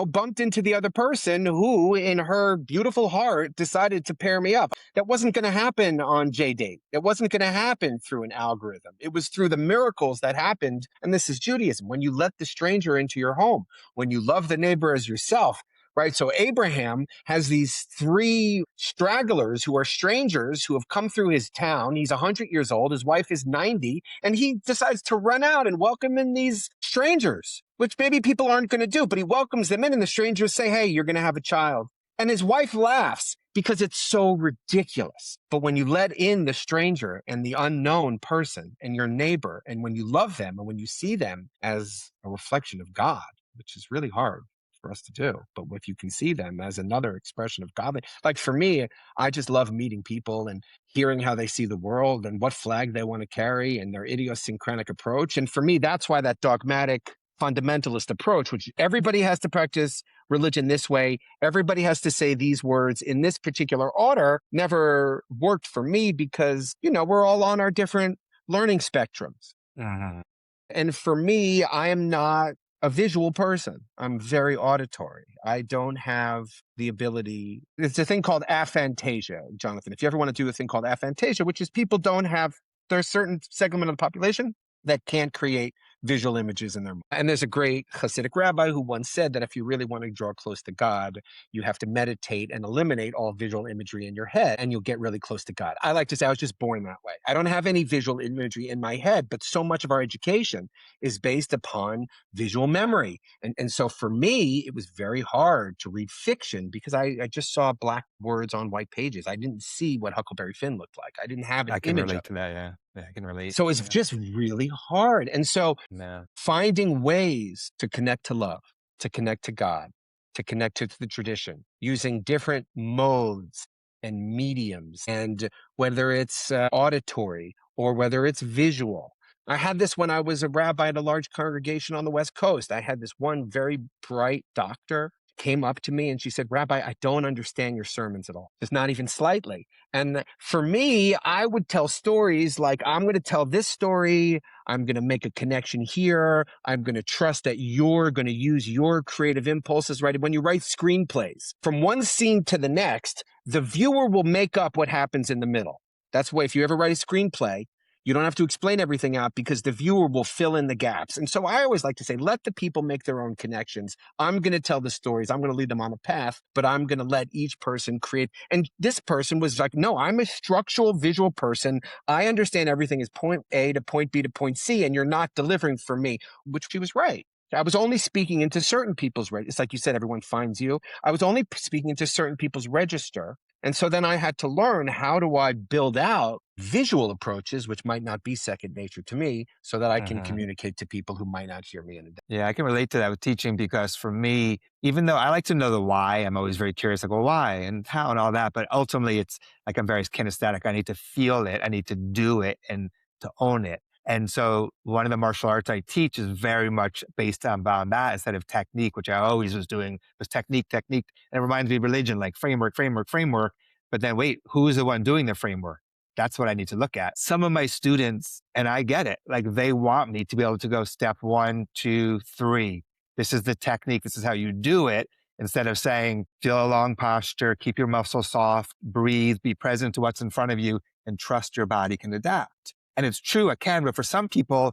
bumped into the other person who, in her beautiful heart, decided to pair me up. That wasn't going to happen on JDate. It wasn't going to happen through an algorithm. It was through the miracles that happened. And this is Judaism. When you let the stranger into your home, when you love the neighbor as yourself, right? So Abraham has these three stragglers who are strangers who have come through his town. He's 100 years old. His wife is 90. And he decides to run out and welcome in these strangers, which maybe people aren't going to do, but he welcomes them in, and the strangers say, hey, you're going to have a child. And his wife laughs because it's so ridiculous. But when you let in the stranger and the unknown person and your neighbor, and when you love them and when you see them as a reflection of God, which is really hard for us to do, but if you can see them as another expression of God, like for me, I just love meeting people and hearing how they see the world and what flag they want to carry and their idiosyncratic approach. And for me, that's why that dogmatic fundamentalist approach, which everybody has to practice religion this way, everybody has to say these words in this particular order, never worked for me because, we're all on our different learning spectrums. mhm, And for me, I am not a visual person. I'm very auditory. I don't have the ability. It's a thing called aphantasia, Jonathan. If you ever want to do a thing called aphantasia, which is people don't have, there's a certain segment of the population that can't create visual images in their mind. And there's a great Hasidic rabbi who once said that if you really want to draw close to God, you have to meditate and eliminate all visual imagery in your head, and you'll get really close to God. I like to say I was just born that way. I don't have any visual imagery in my head, but so much of our education is based upon visual memory. And so for me, it was very hard to read fiction because I just saw black words on white pages. I didn't see what Huckleberry Finn looked like. I didn't have an I can image of relate it. to that. Yeah. Yeah. I can relate. So it's Yeah. just really hard. And so Yeah. finding ways to connect to love, to connect to God, to connect to the tradition, using different modes and mediums, and whether it's auditory or whether it's visual. I had this when I was a rabbi at a large congregation on the West Coast. I had this one very bright doctor came up to me and she said, Rabbi, I don't understand your sermons at all. Just not even slightly. And for me, I would tell stories like, I'm going to tell this story. I'm going to make a connection here. I'm going to trust that you're going to use your creative impulses, right? When you write screenplays, from one scene to the next, the viewer will make up what happens in the middle. That's why if you ever write a screenplay, you don't have to explain everything out because the viewer will fill in the gaps. And so I always like to say, let the people make their own connections. I'm going to tell the stories. I'm going to lead them on a path, but I'm going to let each person create. And this person was like, no, I'm a structural visual person. I understand everything is point A to point B to point C, and you're not delivering for me, which she was right. I was only speaking into certain people's, it's like you said, everyone finds you. I was only speaking into certain people's register. And so then I had to learn, how do I build out visual approaches, which might not be second nature to me, so that I can Mhm. communicate to people who might not hear me in a day. Yeah, I can relate to that with teaching because for me, even though I like to know the why, I'm always very curious, like, well, why and how and all that. But ultimately, it's like I'm very kinesthetic. I need to feel it, I need to do it and to own it. And so, one of the martial arts I teach is very much based on that instead of technique, which I always was doing was technique, technique. And it reminds me of religion, like framework, framework, framework. But then, wait, who's the one doing the framework? That's what I need to look at. Some of my students, and I get it, like they want me to be able to go step 1, 2, 3. This is the technique. This is how you do it. Instead of saying, feel a long posture, keep your muscles soft, breathe, be present to what's in front of you, and trust your body can adapt. And it's true, it can, but for some people,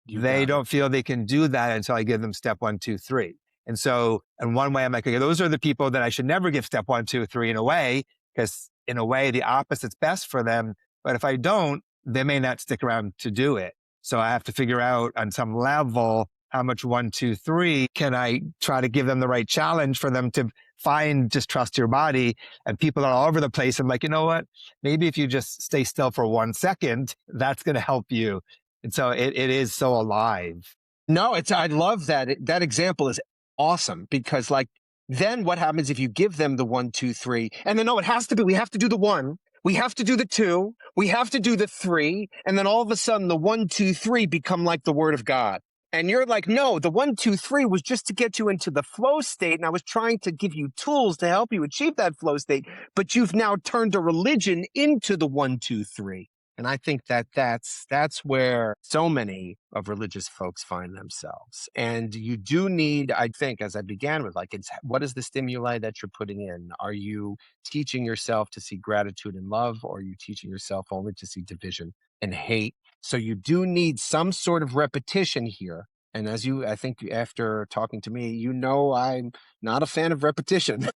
You they got it. don't feel they can do that until I give them step 1, 2, 3. And so in one way, I'm like, okay, those are the people that I should never give step 1, 2, 3 in a way, because in a way, the opposite's best for them. But if I don't, they may not stick around to do it. So I have to figure out on some level, how much 1, 2, 3 can I try to give them the right challenge for them to find, just trust your body. And people are all over the place. I'm like, you know what? Maybe if you just stay still for 1 second, that's going to help you. And so it is so alive. No, I love that. That example is awesome because like, then what happens if you give them the 1, 2, 3 and then, no, it has to be, we have to do the 1, we have to do the 2, we have to do the 3. And then all of a sudden the 1, 2, 3 become like the word of God. And you're like, no, the 1, 2, 3 was just to get you into the flow state. And I was trying to give you tools to help you achieve that flow state. But you've now turned a religion into the 1, 2, 3. And I think that's where so many of religious folks find themselves. And you do need, I think, as I began with, like, it's what is the stimuli that you're putting in? Are you teaching yourself to see gratitude and love, or are you teaching yourself only to see division and hate? So you do need some sort of repetition here. And I think after talking to me, I'm not a fan of repetition.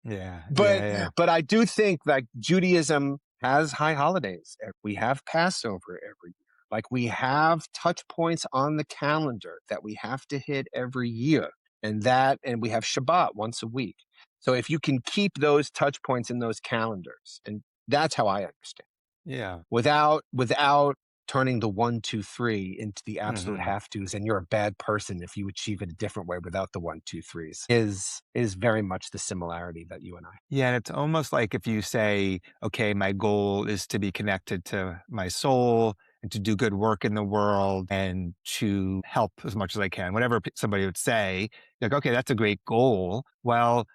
Yeah, But yeah, yeah. but I do think like Judaism has high holidays. We have Passover every year. Like we have touch points on the calendar that we have to hit every year. And we have Shabbat once a week. So if you can keep those touch points in those calendars, and that's how I understand. Yeah. Without turning the 1, 2, 3 into the absolute Mhm. have-tos, and you're a bad person if you achieve it a different way without the 1, 2, 3s, is very much the similarity that you and I. Yeah, and it's almost like if you say, okay, my goal is to be connected to my soul and to do good work in the world and to help as much as I can, whatever somebody would say, like, okay, that's a great goal. Well,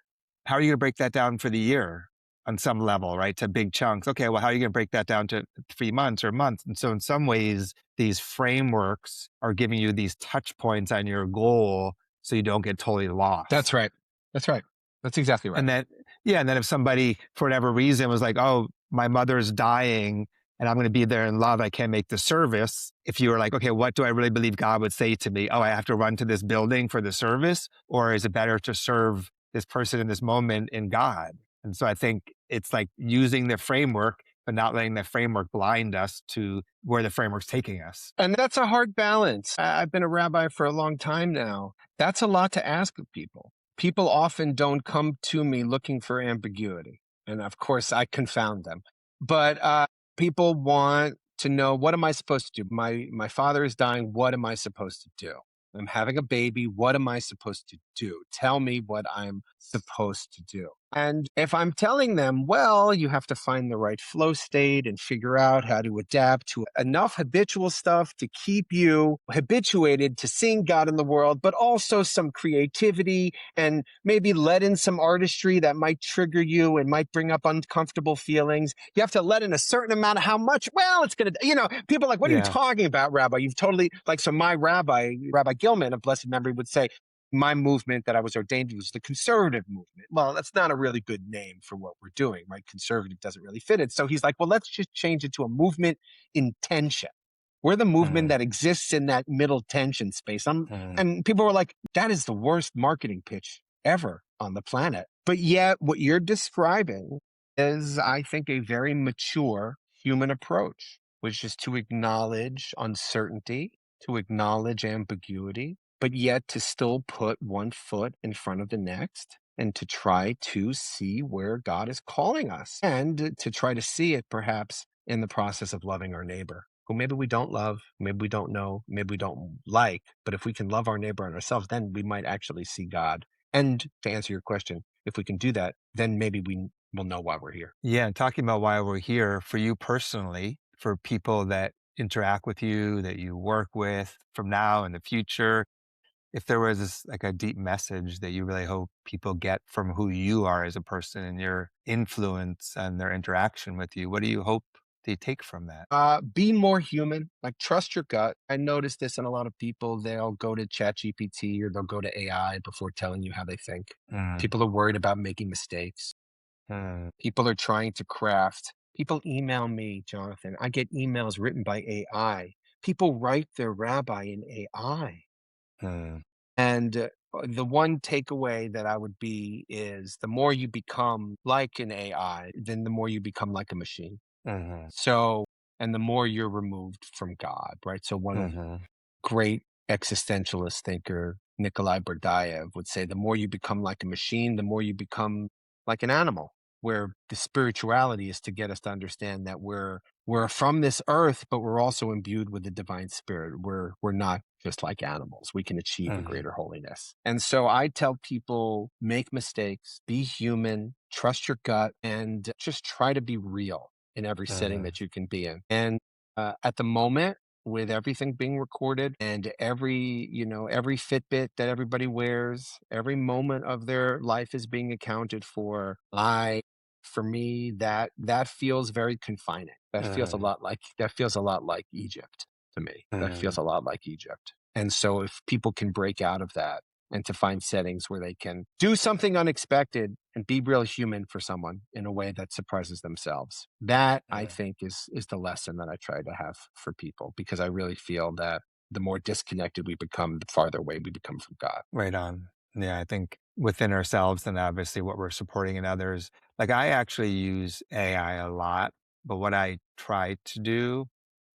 how are you going to break that down for the year on some level, right? To big chunks. Okay, well, how are you going to break that down to 3 months or months? And so in some ways, these frameworks are giving you these touch points on your goal so you don't get totally lost. That's right. That's right. That's exactly right. And then, yeah, and then if somebody, for whatever reason, was like, oh, my mother's dying and I'm going to be there in love, I can't make the service. If you were like, okay, what do I really believe God would say to me? Oh, I have to run to this building for the service? Or is it better to serve this person in this moment in God? And so I think it's like using the framework, but not letting the framework blind us to where the framework's taking us. And that's a hard balance. I've been a rabbi for a long time now. That's a lot to ask of people. People often don't come to me looking for ambiguity. And of course, I confound them. But people want to know, what am I supposed to do? My father is dying. What am I supposed to do? I'm having a baby. What am I supposed to do? Tell me what I'm supposed to do. And if I'm telling them, well, you have to find the right flow state and figure out how to adapt to enough habitual stuff to keep you habituated to seeing God in the world, but also some creativity and maybe let in some artistry that might trigger you and might bring up uncomfortable feelings. You have to let in a certain amount of how much, well, it's going to, people are like, what are you Yeah. talking about, Rabbi? You've totally, like, so my Rabbi Gilman of blessed memory would say, my movement that I was ordained to was the conservative movement. Well, that's not a really good name for what we're doing, right? Conservative doesn't really fit it. So he's like, well, let's just change it to a movement in tension. We're the movement that exists in that middle tension space. And people were like, that is the worst marketing pitch ever on the planet. But yet what you're describing is, I think, a very mature human approach, which is to acknowledge uncertainty, to acknowledge ambiguity, but yet to still put one foot in front of the next and to try to see where God is calling us and to try to see it perhaps in the process of loving our neighbor, who maybe we don't love, maybe we don't know, maybe we don't like. But if we can love our neighbor and ourselves, then we might actually see God. And to answer your question, if we can do that, then maybe we will know why we're here. Yeah, and talking about why we're here, for you personally, for people that interact with you, that you work with from now and the future, if there was like a deep message that you really hope people get from who you are as a person and your influence and their interaction with you, what do you hope do you take from that? Be more human, like trust your gut. I noticed this in a lot of people. They'll go to ChatGPT or they'll go to AI before telling you how they think. Mm, People are worried about making mistakes. mm, People are trying to craft. People email me, Jonathan. I get emails written by AI. People write their rabbi in AI. mm, And the one takeaway that I would be is the more you become like an AI, then the more you become like a machine. mhm, So, and the more you're removed from God, right? So one mhm, great existentialist thinker, Nikolai Berdyaev, would say the more you become like a machine, the more you become like an animal, where the spirituality is to get us to understand that we're from this earth, but we're also imbued with the divine spirit. We're not just like animals. We can achieve a mhm, greater holiness. And so I tell people, make mistakes, be human, trust your gut, and just try to be real in every setting mhm, that you can be in. And at the moment, with everything being recorded and every Fitbit that everybody wears, every moment of their life is being accounted for. For me, that feels very confining. That feels a mhm, lot like Egypt to me. That mhm. feels a lot like Egypt. And so if people can break out of that and to find settings where they can do something unexpected and be real human for someone in a way that surprises themselves. That I Yeah. think is the lesson that I try to have for people, because I really feel that the more disconnected we become, the farther away we become from God. Right on. Yeah, I think within ourselves and obviously what we're supporting in others. Like I actually use AI a lot, but what I try to do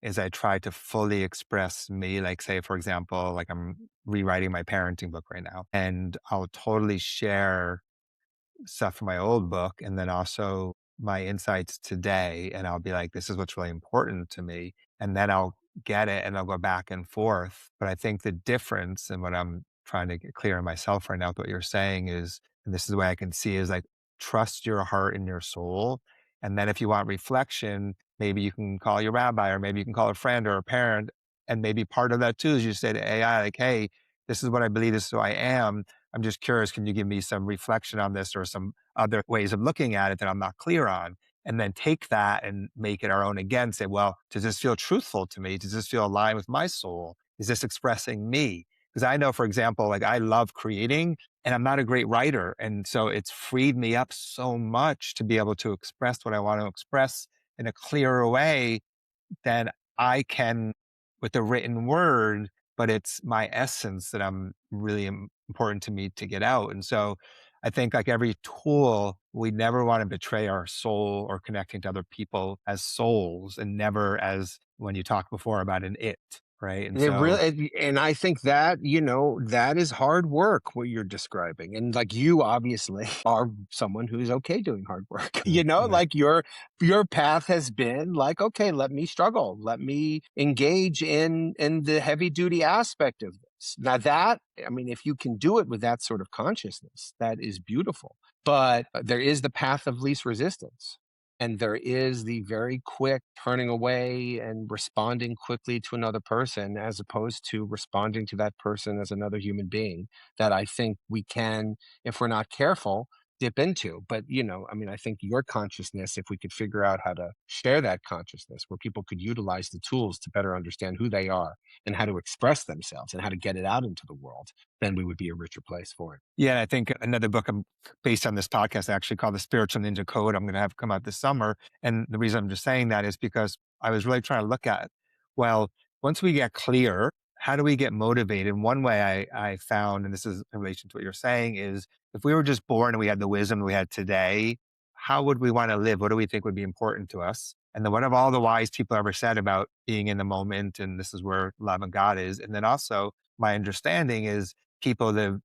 is I try to fully express me. Like say, for example, like I'm rewriting my parenting book right now, and I'll totally share stuff from my old book and then also my insights today. And I'll be like, this is what's really important to me. And then I'll get it and I'll go back and forth. But I think the difference and what I'm trying to get clear in myself right now with what you're saying is, and this is the way I can see is like, trust your heart and your soul. And then if you want reflection, maybe you can call your rabbi or maybe you can call a friend or a parent. And maybe part of that too is you say to AI, like, hey, this is what I believe, this is who I am. I'm just curious, can you give me some reflection on this or some other ways of looking at it that I'm not clear on? And then take that and make it our own again. Say, well, does this feel truthful to me? Does this feel aligned with my soul? Is this expressing me? Because I know, for example, like I love creating and I'm not a great writer. And so it's freed me up so much to be able to express what I want to express in a clearer way than I can with the written word, but it's my essence that I'm really important to me to get out. And so I think like every tool, we never want to betray our soul or connecting to other people as souls and never as when you talked before about an it, right? And And it so, really, and I think that, that is hard work, what you're describing. And like you obviously are someone who's okay doing hard work. right. Like your path has been like, okay, let me struggle. Let me engage in the heavy duty aspect of this. Now that, I mean, if you can do it with that sort of consciousness, that is beautiful. But there is the path of least resistance. And there is the very quick turning away and responding quickly to another person, as opposed to responding to that person as another human being, that I think we can, if we're not careful, dip into. But, I mean, I think your consciousness, if we could figure out how to share that consciousness where people could utilize the tools to better understand who they are and how to express themselves and how to get it out into the world, then we would be a richer place for it. Yeah, and I think another book based on this podcast actually called The Spiritual Ninja Code. I'm going to have come out this summer. And the reason I'm just saying that is because I was really trying to look at, well, once we get clear, how do we get motivated? And one way I found, and this is in relation to what you're saying, is if we were just born and we had the wisdom we had today, how would we want to live? What do we think would be important to us? And then what have all the wise people ever said about being in the moment? And this is where love and God is. And then also my understanding is people that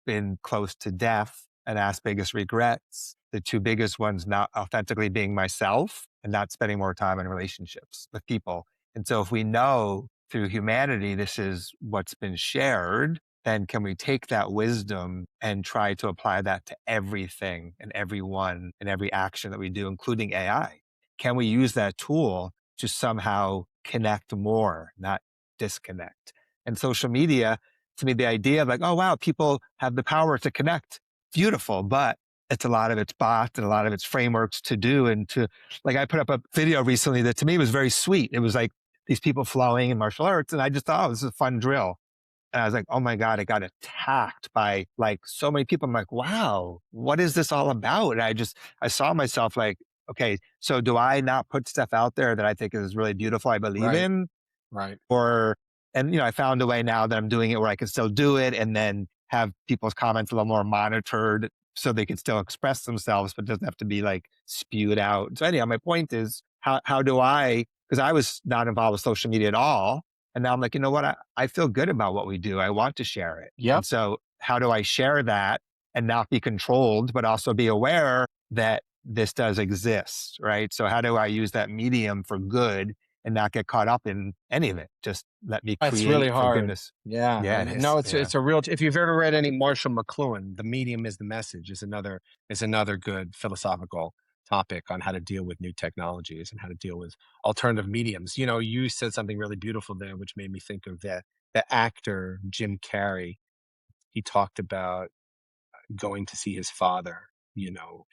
been close to death and asked biggest regrets. The two biggest ones, not authentically being myself and not spending more time in relationships with people. And so if we know through humanity, this is what's been shared, then can we take that wisdom and try to apply that to everything and everyone and every action that we do, including AI? Can we use that tool to somehow connect more, not disconnect? And social media, to me, the idea of like, oh, wow, people have the power to connect. Beautiful. But it's a lot of it's bots and a lot of it's frameworks to do. And to, like, I put up a video recently that to me was very sweet. It was like these people flowing in martial arts. And I just thought, oh, this is a fun drill. And I was like, oh my God, I got attacked by like so many people. I'm like, wow, what is this all about? And I saw myself like, okay, so do I not put stuff out there that I think is really beautiful, I believe Right. in? Right. Or, and I found a way now that I'm doing it where I can still do it and then have people's comments a little more monitored so they can still express themselves, but it doesn't have to be like spewed out. So anyhow, my point is how do I, because I was not involved with social media at all. And now I'm like, you know what? I feel good about what we do. I want to share it. Yep. And so how do I share that and not be controlled, but also be aware that this does exist, right? So how do I use that medium for good and not get caught up in any of it? Just let me create. It's really for hard. goodness. Yeah. Yeah, it And is. no, Yeah. it's a real, if you've ever read any Marshall McLuhan, the medium is the message is another good philosophical topic on how to deal with new technologies and how to deal with alternative mediums. You said something really beautiful there, which made me think of the actor Jim Carrey. He talked about going to see his father,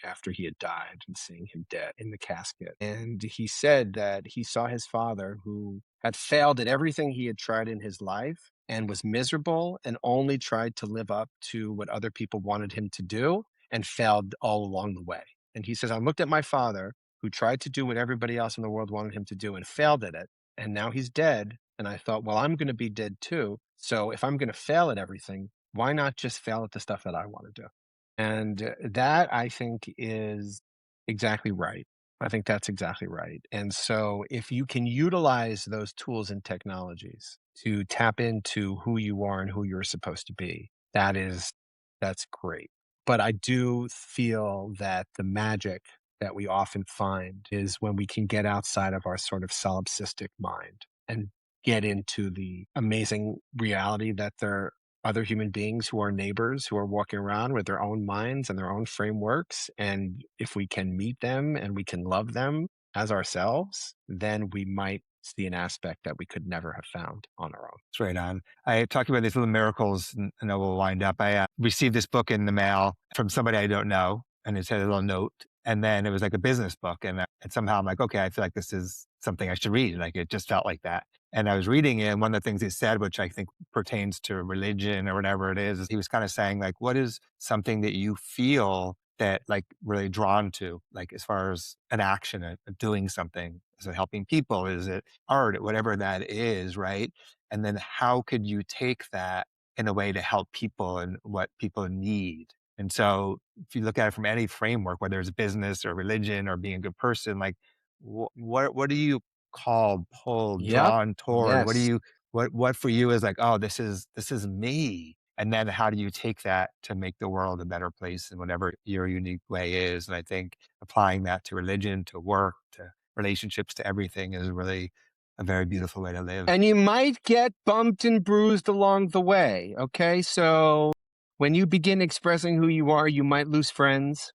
after he had died and seeing him dead in the casket. And he said that he saw his father who had failed at everything he had tried in his life and was miserable and only tried to live up to what other people wanted him to do and failed all along the way. And he says, I looked at my father who tried to do what everybody else in the world wanted him to do and failed at it. And now he's dead. And I thought, well, I'm going to be dead too. So if I'm going to fail at everything, why not just fail at the stuff that I want to do? And that, I think, is exactly right. I think that's exactly right. And so if you can utilize those tools and technologies to tap into who you are and who you're supposed to be, that's great. But I do feel that the magic that we often find is when we can get outside of our sort of solipsistic mind and get into the amazing reality that there are other human beings who are neighbors, who are walking around with their own minds and their own frameworks. And if we can meet them and we can love them as ourselves, then we might see an aspect that we could never have found on our own. It's right on. I talked about these little miracles, and I will wind up. I received this book in the mail from somebody I don't know, and it had a little note. And then it was like a business book. And somehow I'm like, okay, I feel like this is something I should read. Like it just felt like that. And I was reading it. And one of the things he said, which I think pertains to religion or whatever it is he was kind of saying, like, what is something that you feel that like really drawn to, like as far as an action, doing something? Is it helping people? Is it art? Whatever that is, right? And then how could you take that in a way to help people and what people need? And so if you look at it from any framework, whether it's business or religion or being a good person, like what do you call, pull, Yep. drawn toward? Yes. What for you is like, oh, this is me. And then how do you take that to make the world a better place in whatever your unique way is? And I think applying that to religion, to work, to relationships, to everything is really a very beautiful way to live. And you might get bumped and bruised along the way. Okay. So when you begin expressing who you are, you might lose friends.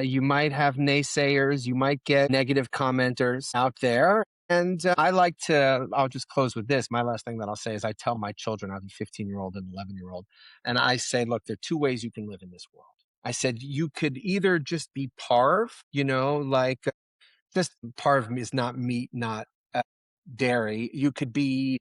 You might have naysayers. You might get negative commenters out there. And I'll just close with this. My last thing that I'll say is I tell my children, I have a 15-year-old and 11-year-old, and I say, look, there are two ways you can live in this world. I said, you could either just be parve, like just parve is not meat, not dairy. You could be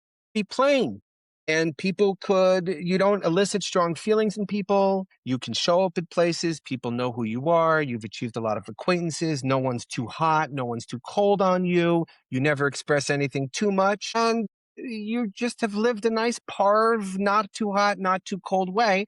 plain. And you don't elicit strong feelings in people. You can show up at places. People know who you are. You've achieved a lot of acquaintances. No one's too hot. No one's too cold on you. You never express anything too much. And you just have lived a nice parve, not too hot, not too cold way.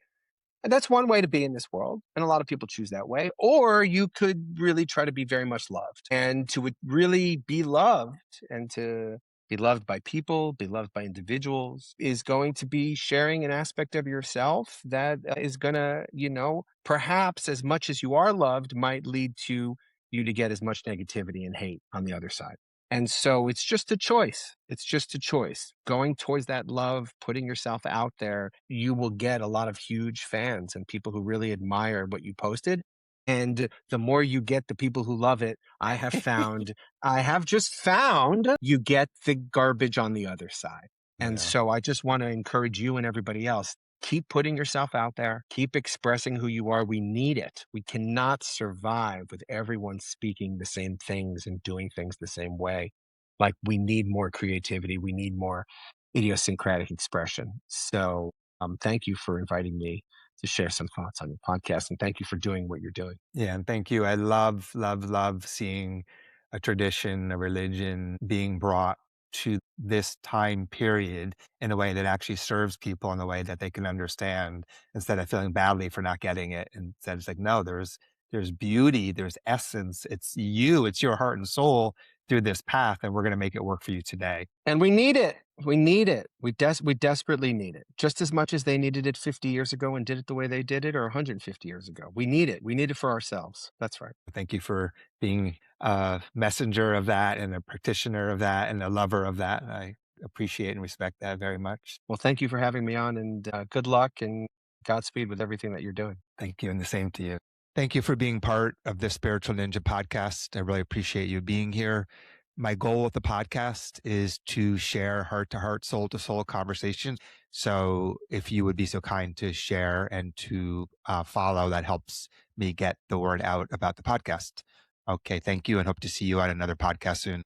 And that's one way to be in this world. And a lot of people choose that way. Or you could really try to be very much loved. And to really be loved and to be loved by people, be loved by individuals is going to be sharing an aspect of yourself that is going to, perhaps as much as you are loved might lead to you to get as much negativity and hate on the other side. And so it's just a choice. It's just a choice. Going towards that love, putting yourself out there, you will get a lot of huge fans and people who really admire what you posted. And the more you get the people who love it, I have just found you get the garbage on the other side. And so I just want to encourage you and everybody else, Keep putting yourself out there. Keep expressing who you are. We need it. We cannot survive with everyone speaking the same things and doing things the same way. Like, we need more creativity. We need more idiosyncratic expression. So thank you for inviting me to share some thoughts on your podcast. And thank you for doing what you're doing. Yeah, and thank you. I love, love, love seeing a tradition, a religion being brought to this time period in a way that actually serves people in a way that they can understand, instead of feeling badly for not getting it. And instead, it's like, no, there's beauty, there's essence. It's you, it's your heart and soul through this path, and we're going to make it work for you today. And we need it. We need it. We desperately need it. Just as much as they needed it 50 years ago and did it the way they did it, or 150 years ago. We need it. We need it for ourselves. That's right. Thank you for being a messenger of that and a practitioner of that and a lover of that. I appreciate and respect that very much. Well, thank you for having me on, and good luck and Godspeed with everything that you're doing. Thank you, and the same to you. Thank you for being part of the Spiritual Ninja podcast. I really appreciate you being here. My goal with the podcast is to share heart to heart, soul to soul conversations. So if you would be so kind to share and to follow, that helps me get the word out about the podcast. Okay, thank you, and hope to see you on another podcast soon.